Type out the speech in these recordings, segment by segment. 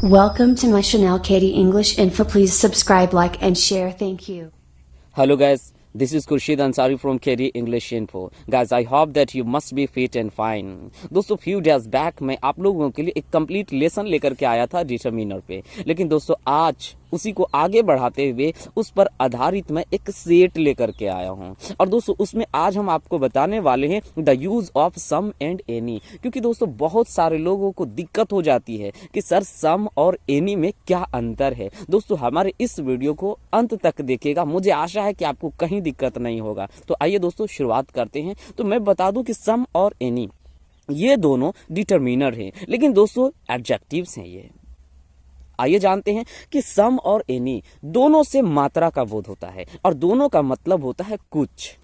Welcome to my Chanel Katie English Info. Please subscribe, like, and share. Thank you. Hello guys, this is Khurshid Ansari from KD English Info. Guys, I hope that you must be fit and fine. दोस्तों few days back मैं आप लोगों के लिए एक complete lesson लेकर के आया था डिटरमिनर पे, लेकिन दोस्तों आज उसी को आगे बढ़ाते हुए उस पर आधारित मैं एक सेट लेकर के आया हूं। और दोस्तों उसमें आज हम आपको बताने वाले हैं the use of some and any, क्योंकि दोस्तों बहुत सारे लोगों को दिक्कत हो जाती है कि सर सम और एनी में क्या अंतर है। दोस्तों हमारे इस वीडियो को अंत तक देखिएगा, मुझे आशा है कि आपको कहीं दिक्कत नहीं होगा। तो आइए दोस्तों शुरुआत करते हैं। तो मैं बता दूं कि सम और एनी ये दोनों डिटरमिनर हैं, लेकिन दोस्तों एडजेक्टिव्स हैं ये। आइए जानते हैं कि सम और एनी दोनों से मात्रा का बोध होता है और दोनों का मतलब होता है कुछ।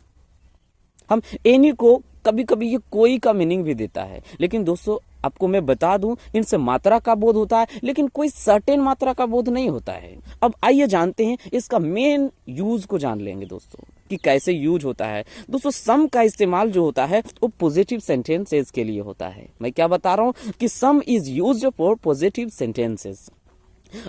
हम एनी को कभी कभी ये कोई का मीनिंग भी देता है, लेकिन दोस्तों आपको मैं बता दूं इनसे मात्रा का बोध होता है, लेकिन कोई सर्टेन मात्रा का बोध नहीं होता है। अब आइए जानते हैं इसका मेन यूज को जान लेंगे दोस्तों कि कैसे यूज होता है। दोस्तों सम का इस्तेमाल जो होता है वो पॉजिटिव सेंटेंसेस के लिए होता है। मैं क्या बता रहा हूं कि सम is used for positive sentences,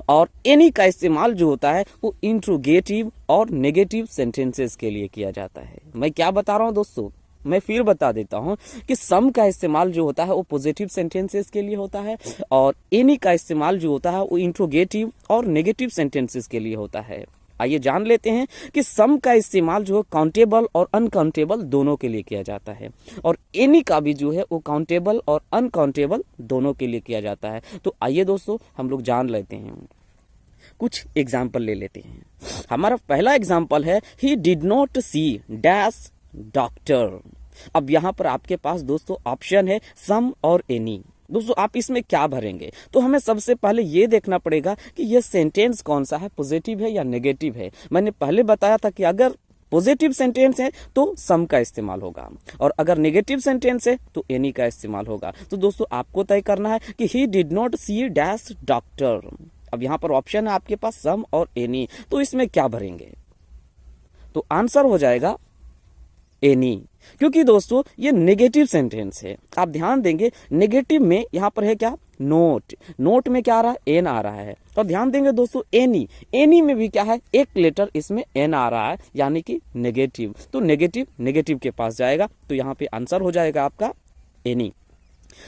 और एनी का इस्तेमाल जो होता है वो इंट्रोगेटिव और नेगेटिव सेंटेंसेस के लिए किया जाता है। मैं क्या बता रहा हूं दोस्तों, मैं फिर बता देता हूं कि सम का इस्तेमाल जो होता है वो पॉजिटिव सेंटेंसेस के लिए होता है, और एनी का इस्तेमाल जो होता है वो इंट्रोगेटिव और नेगेटिव सेंटेंसेस के लिए होता है। आइए जान लेते हैं कि सम का इस्तेमाल जो है काउंटेबल और अनकाउंटेबल दोनों के लिए किया जाता है, और एनी का भी जो है वो काउंटेबल और अनकाउंटेबल दोनों के लिए किया जाता है। तो आइए दोस्तों हम लोग जान लेते हैं, कुछ एग्जाम्पल ले लेते हैं। हमारा पहला एग्जाम्पल है he did not see dash doctor. अब यहाँ पर आपके पास दोस्तों ऑप्शन है सम और एनी। दोस्तों आप इसमें क्या भरेंगे, तो हमें सबसे पहले ये देखना पड़ेगा कि ये सेंटेंस कौन सा है, पॉजिटिव है या नेगेटिव है। मैंने पहले बताया था कि अगर पॉजिटिव सेंटेंस है तो सम का इस्तेमाल होगा, और अगर नेगेटिव सेंटेंस है तो एनी का इस्तेमाल होगा। तो दोस्तों आपको तय करना है कि he did not see dash doctor. अब यहाँ पर ऑप्शन है आपके पास सम और एनी, तो इसमें क्या भरेंगे, तो आंसर हो जाएगा एनी, क्योंकि दोस्तों ये नेगेटिव सेंटेंस है। आप ध्यान देंगे नेगेटिव में यहाँ पर है क्या, नोट। नोट में क्या आ रहा है, एन आ रहा है। और ध्यान देंगे दोस्तों एनी, एनी में भी क्या है, एक लेटर इसमें एन आ रहा है, यानी कि नेगेटिव। तो नेगेटिव नेगेटिव के पास जाएगा, तो यहाँ पे आंसर हो जाएगा आपका एनी।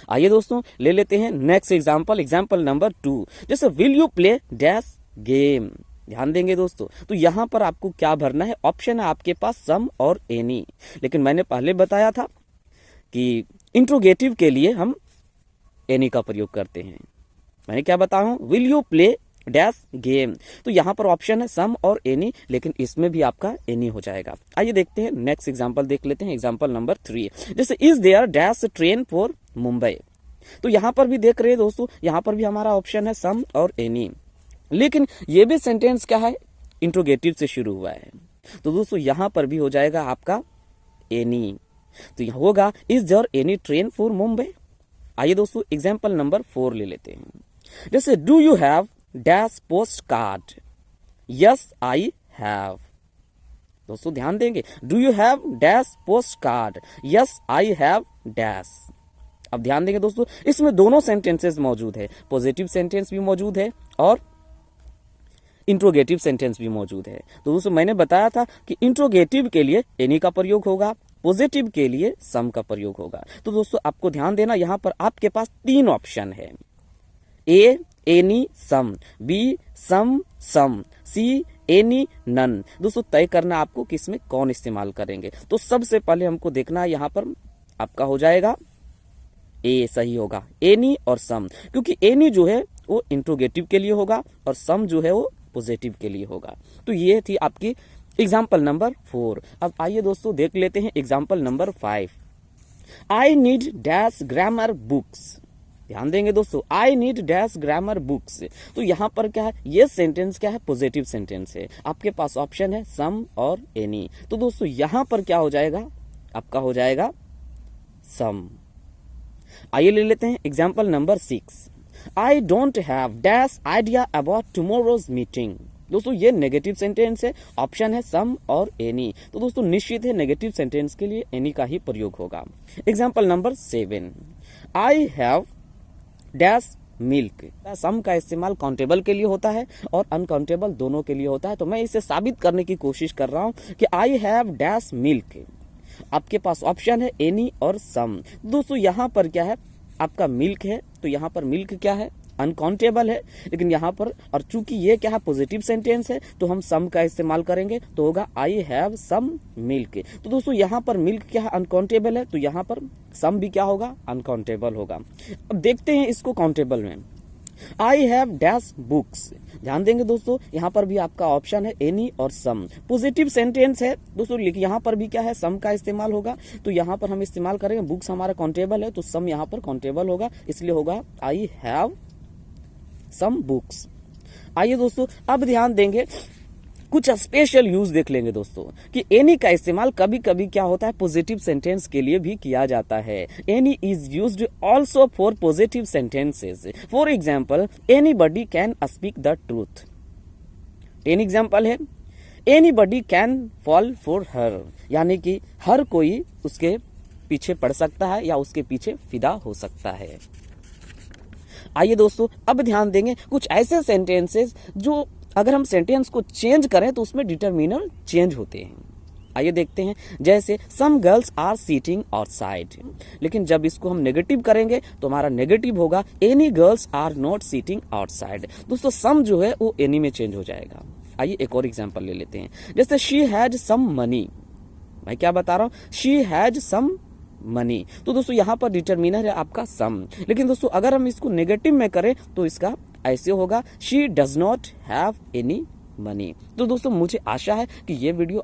आइए दोस्तों ले लेते हैं नेक्स्ट एग्जाम्पल, एग्जाम्पल नंबर 2। जैसे will you play dash game. ध्यान देंगे दोस्तों, तो यहां पर आपको क्या भरना है, ऑप्शन है आपके पास सम और एनी, लेकिन मैंने पहले बताया था कि इंट्रोगेटिव के लिए हम एनी का प्रयोग करते हैं। मैंने क्या बताया हूं, will you play dash game, तो यहां पर ऑप्शन है सम और एनी, लेकिन इसमें भी आपका एनी हो जाएगा। आइए देखते हैं नेक्स्ट एग्जाम्पल देख लेते हैं, एग्जाम्पल नंबर 3। जैसे is there dash train for Mumbai. तो यहां पर भी देख रहे हैं दोस्तों, यहां पर भी हमारा ऑप्शन है सम और एनी, लेकिन ये भी सेंटेंस क्या है, इंट्रोगेटिव से शुरू हुआ है। तो दोस्तों यहां पर भी हो जाएगा आपका एनी, तो यहां होगा is there any train for Mumbai. आइए दोस्तों एग्जांपल नंबर 4 ले लेते हैं। जैसे do you have dash post card. Yes I have. दोस्तों ध्यान देंगे, do you have dash post card, yes I have dash. अब ध्यान देंगे दोस्तों इसमें दोनों सेंटेंसेस मौजूद है, पॉजिटिव सेंटेंस भी मौजूद है और इंट्रोगेटिव सेंटेंस भी मौजूद है। तो दोस्तों मैंने बताया था कि इंट्रोगेटिव के लिए एनी का प्रयोग होगा, पॉजिटिव के लिए सम का प्रयोग होगा। तो दोस्तों आपको ध्यान देना, यहां पर आपके पास 3 ऑप्शन है, A any some, B some some, C any none. दोस्तों तय करना आपको किसमें कौन इस्तेमाल करेंगे। तो सबसे पहले हमको देखना है, यहां पर आपका हो जाएगा ए सही होगा, एनी और सम, क्योंकि एनी जो है वो इंट्रोगेटिव के लिए होगा और सम जो है वो पॉजिटिव के लिए होगा। तो ये थी आपकी एग्जाम्पल नंबर 4। अब आइए दोस्तों देख लेते हैं example number 5। I need dash grammar books. ध्यान देंगे दोस्तों, I need dash grammar books. तो यहां पर क्या है, ये सेंटेंस क्या है, पॉजिटिव सेंटेंस है। आपके पास ऑप्शन है सम और एनी, तो दोस्तों यहां पर क्या हो जाएगा, आपका हो जाएगा सम। आइए ले लेते हैं example number 6। I don't have dash idea about tomorrow's meeting. दोस्तों ये नेगेटिव सेंटेंस है, ऑप्शन है सम और एनी। तो दोस्तों निश्चित है नेगेटिव सेंटेंस के लिए एनी का ही प्रयोग होगा। Example number 7। I have dash milk. Some का इस्तेमाल काउंटेबल के लिए होता है और अनकाउंटेबल दोनों के लिए होता है। तो मैं इसे साबित करने की कोशिश कर रहा हूं कि आई हैव डैश मिल्क। आपके पास ऑप्शन है एनी और सम। दोस्तों यहाँ पर क्या है, आपका मिल्क है, तो यहाँ पर मिल्क क्या है, अनकाउंटेबल है। लेकिन यहाँ पर, और चूंकि ये क्या है, पॉजिटिव सेंटेंस है, तो हम सम का इस्तेमाल करेंगे, तो होगा आई हैव सम मिल्क। तो दोस्तों यहाँ पर मिल्क क्या है, अनकाउंटेबल है, तो यहाँ पर सम भी क्या होगा, अनकाउंटेबल होगा। अब देखते हैं इसको काउंटेबल में। आई हैव डैश बुक्स। ध्यान देंगे दोस्तों, यहाँ पर भी आपका ऑप्शन है एनी और सम। पॉजिटिव सेंटेंस है दोस्तों, लेकिन यहाँ पर भी क्या है, सम का इस्तेमाल होगा। तो यहाँ पर हम इस्तेमाल करेंगे, बुक्स हमारा काउंटेबल है, तो सम यहाँ पर काउंटेबल होगा, इसलिए होगा आई हैव सम बुक्स। आइए दोस्तों, अब ध्यान देंगे, कुछ स्पेशल यूज देख लेंगे दोस्तों कि एनी का इस्तेमाल कभी कभी क्या होता है, पॉजिटिव सेंटेंस के लिए भी किया जाता है। Any is used also for positive sentences. For example, anybody can speak the truth. 10 example है, anybody can fall for her, यानी कि हर कोई उसके पीछे पड़ सकता है या उसके पीछे फिदा हो सकता है। आइए दोस्तों, अब ध्यान देंगे कुछ ऐसे सेंटेंसेस जो अगर हम सेंटेंस को चेंज करें तो उसमें डिटर्मिनर चेंज होते हैं। आइए देखते हैं, जैसे some girls are sitting outside. लेकिन जब इसको हम नेगेटिव करेंगे तो हमारा नेगेटिव होगा any girls are not sitting outside. दोस्तों सम जो है वो एनी में चेंज हो जाएगा। आइए एक और एग्जांपल ले लेते हैं, जैसे शी हैज सम मनी। मैं क्या बता रहा हूं, शी हैज सम मनी। तो दोस्तों यहाँ पर डिटर्मिनर है आपका सम। लेकिन दोस्तों अगर हम इसको नेगेटिव में करें तो इसका ऐसे होगा, she does not have any money. तो दोस्तों मुझे आशा है कि ये वीडियो